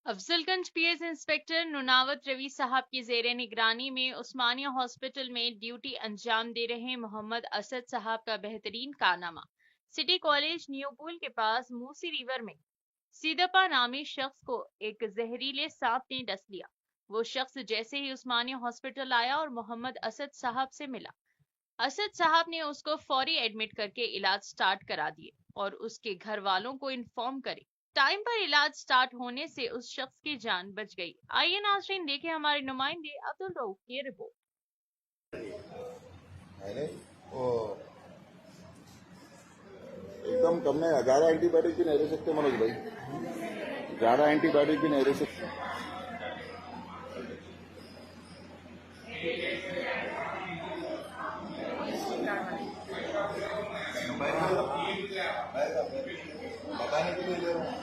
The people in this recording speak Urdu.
افضل گنج پی ایس انسپکٹر نناوت روی صاحب کی زیر نگرانی میں عثمانیہ ہاسپٹل میں ڈیوٹی انجام دے رہے محمد اسد صاحب کا بہترین کارنامہ سٹی کالج نیو پول کے پاس موسی ریور میں سیدپا نامی شخص کو ایک زہریلے سانپ نے ڈس لیا۔ وہ شخص جیسے ہی عثمانیہ ہاسپٹل آیا اور محمد اسد صاحب سے ملا، اسد صاحب نے اس کو فوری ایڈمٹ کر کے علاج سٹارٹ کرا دیے اور اس کے گھر والوں کو انفارم کرے۔ ٹائم پر علاج سٹارٹ ہونے سے اس شخص کی جان بچ گئی۔ آئیے ناظرین دیکھیں ہمارے نمائندے عبدالرؤف کی رپورٹ۔ ایک دم کم ہے، زیادہ اینٹی بایوٹک بھی نہیں رہ سکتے منوج بھائی، زیادہ اینٹی بایوٹک بھی نہیں رہ سکتے۔ بتانے کے لیے دے رہا ہوں۔